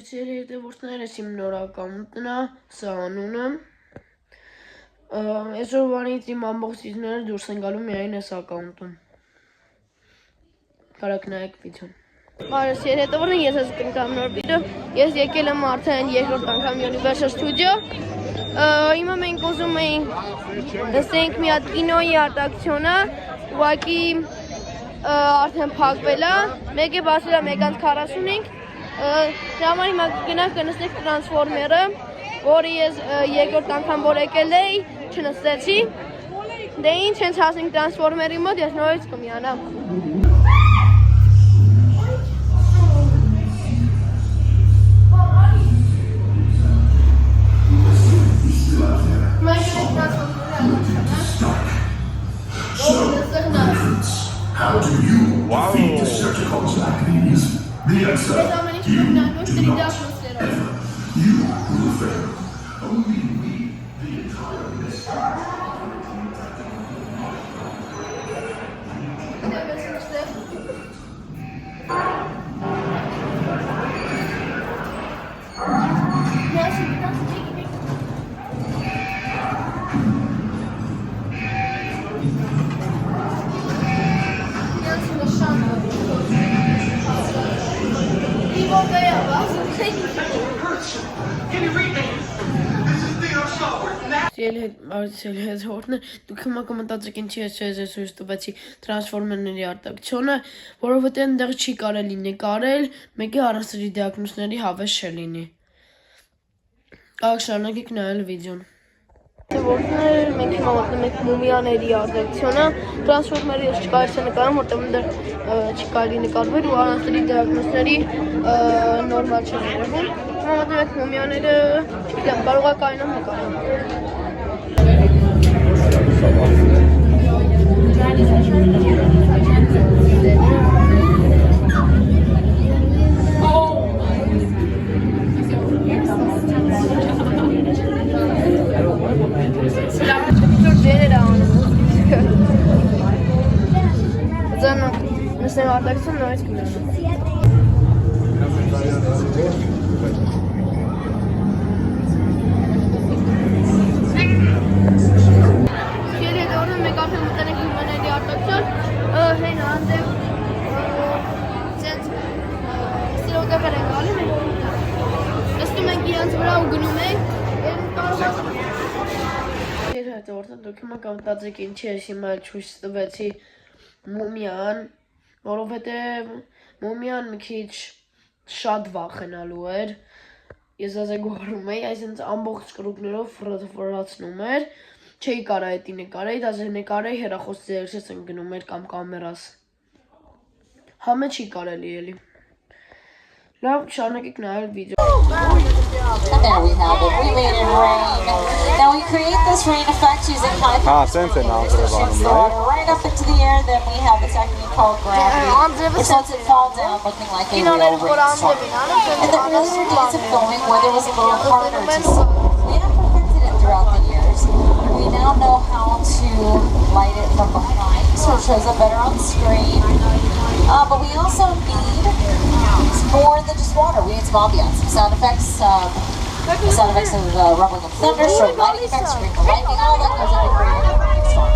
Հետևորդներ իմ նոր ակաունտն է, սա անունը։ Այսօրվանից իմ ամբողջ իզները դուրս են գալու միայն այս ակաունտում։ Կարաք նայեք վիդեոն։ Բարև հետևորդներ, ես ես կնկամ նոր վիդեո։ Ես եկել եմ արդեն երկրորդ անգամ Universal Studio։ Հիմա մենք ուզում էինք նստենք մի հատ կինոյի արտակցությունը, ուղղակի արդեն փակվել է, մեկ է բացել է 1:45։ Դրա համար հիմա գնանք կնստենք տրանսֆորմերը, որը ես երկրորդ անգամ որ եկել էի, չնստեցի։ Դե ինչ, հենց հասնենք տրանսֆորմերի մոտ, ես նորից կմիանամ։ How do you defeat Decepticons like these? The answer, you do not. Ever. You will fail. Only we, the entire list. Հետևորդներ, դուք հիմա կմտածեք ինչի ես ձեզ ցույց տվեցի տրանսֆորմերների արտակցությունը, որովհետև այնտեղ չի կարելի նկարել, մեկի առանցքի դիագնոզների հավես չլինի։ Կարողք շարունակեք նայել վիդեոն։ Հետևորդներ, մենք հիմա մտնում ենք մումիաների արտակցությունը, տրանսֆորմերը ես չկարելի նկարեմ, որտեղ այնտեղ չի կարելի նկարվել ու առանցքի դիագնոզների նորմալ չեն երևում։ Հիմա մտնում ենք մումիաները, չգիտեմ, կարող է կայնամ նկարեմ։ Դուք հիմա կմտածեք ինչի ես հիմա ցույց տվեցի մումիան, որովհետև մումիան մի քիչ շատ վախենալու էր։ Ես ազգորում էի, այսինքն ամբողջ կրուկներով ֆրացնում էր, չէի կարա էդի նկարեի, դաժե նկարեի հեռախոսի երեսս ընկնում էր կամ կամերաս։ Համը չի կարելի էլի։ Լավ, շարունակեք նայել վիդեո։ And there we have it. We made it rain. Now we create this rain effect using high frequency that shoots the water right up into the air. Then we have a technique called gravity, which lets it fall down looking like a real rainstorm. In the earlier days of filming, where there was a little harder to see, we have perfected it throughout the years. We now know how to light it from behind, so it shows up better on screen. But we also need more than just water. We need some ambiance, some sound effects, of rumbling of thunder, strobe lighting effects, sprinkle lightning, all that goes into creating a rainstorm.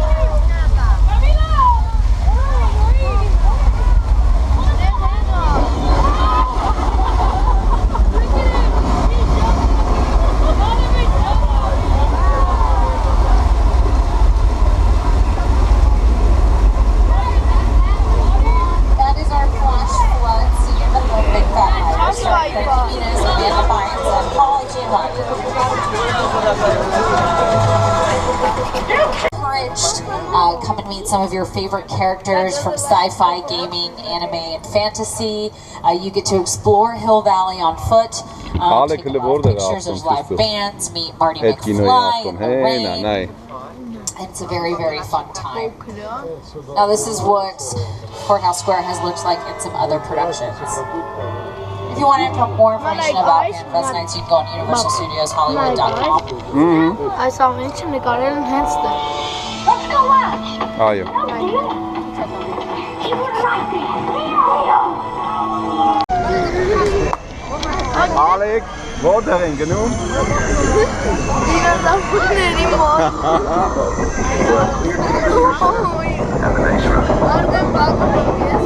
Come and meet some of your favorite characters from sci-fi, gaming, anime, and fantasy. You get to explore Hill Valley on foot, take a lot of pictures, there's live bands, meet Marty McFly in the rain. It's a very, very fun time. Now this is what Courthouse Square has looked like in some other productions. If you want more information about Fanfest Nights, you can go on UniversalStudiosHollywood.com. I saw mention the garden and handstand. Let's go watch. Oh, yeah. He would like it. Ալեք, որտեղ են գնում։ Դինոզավրների մոտ։ Արդեն բաղում ես։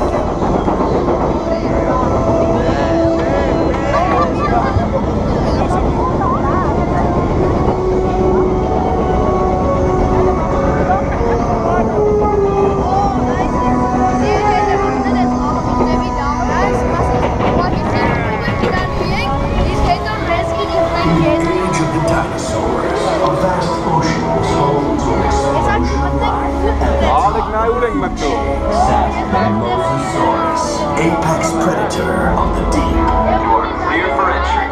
Apex predator of the deep. You are clear for entry.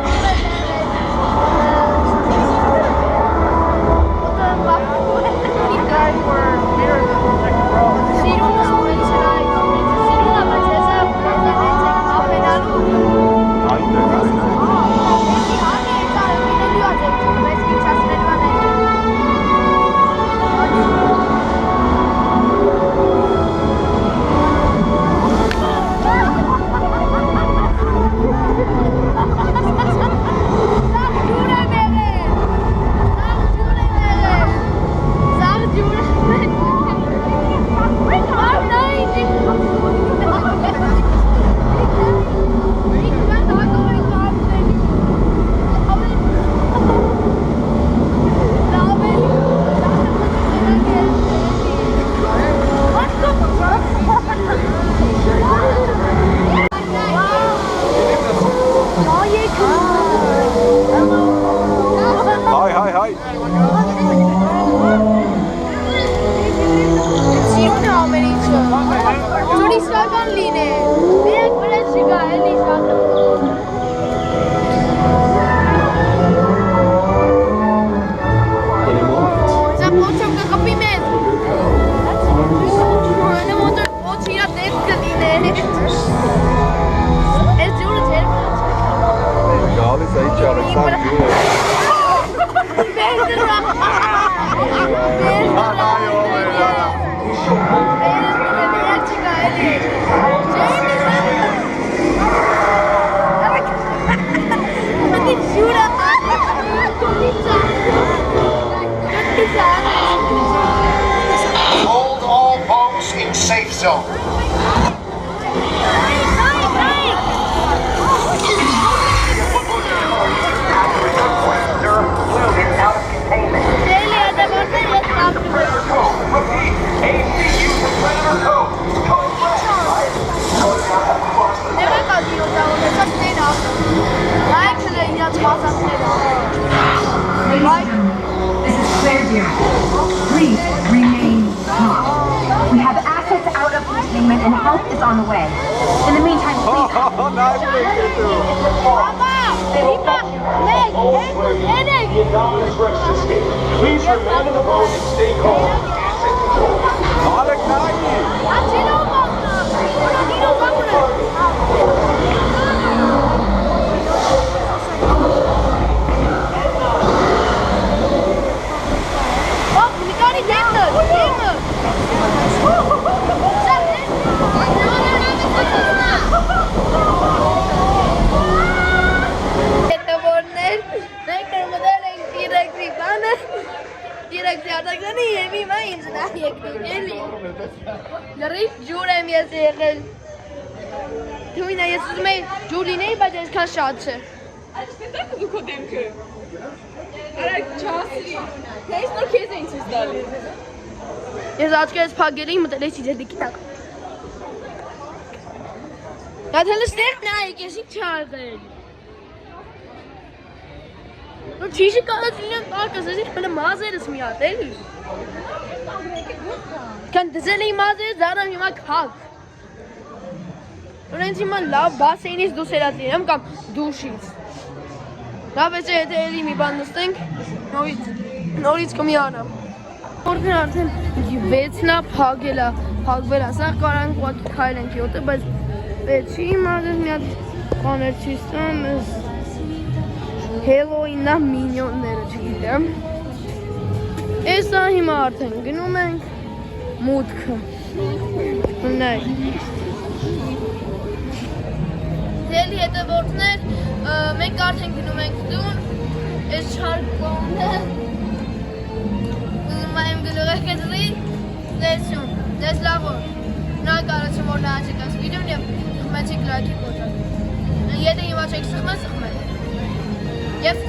Hold all boats in safe zone. This is Claire Deer. Please remain calm. We have assets out of containment and help is on the way. In the meantime, please. Please remain in the boat and stay calm. Լրիվ ջուր եմ ես եղել Թույն է ես ուզում էի ջուրին էի, բայց այսքան շատ չէ Տեսակ դու քո դեմքը Արագ չասրի Թեյս նոր քեզ էին ցույց տալի Ես աչքերս փակել էի մտել էի սիջերդիկի տակ Այդ հենց ստեղ նայեք, ես ինչ չարվել Նոր չիշի կալած լինեմ տարկս, ես ինչ պելը մազերս մի հատ էլի Կան դզել էի մազերս, զարամ հիմա կհակ Նոր հենց հիմա լավ բասեինից դուս երած լինեմ կամ դուշից Լավ ես եթե էլի մի բան նստենք, նորից կմի անամ Որքն արդեն 6-նա փագելա, փագվել է, սա կարանք ուղղակի քայլ ենք յոտը, բայց Չի իմազես մի հատ բաներ չի ստում, Հելոիննա մինյոնները չգիտեմ Էսա հիմա արդեն գնում ենք մուտքը Նայ Դելի հետևորդներ, մենք արդեն գնում ենք տուն, այս չարկոնը, մայմ գլուղը կդրի, դեսյուն, դես լավոր, նա կարացում որ նահաճեք այս վիդյոն և խմեցիք լայքի կոտրակ։ Եթե հիմա չեք սխմել, և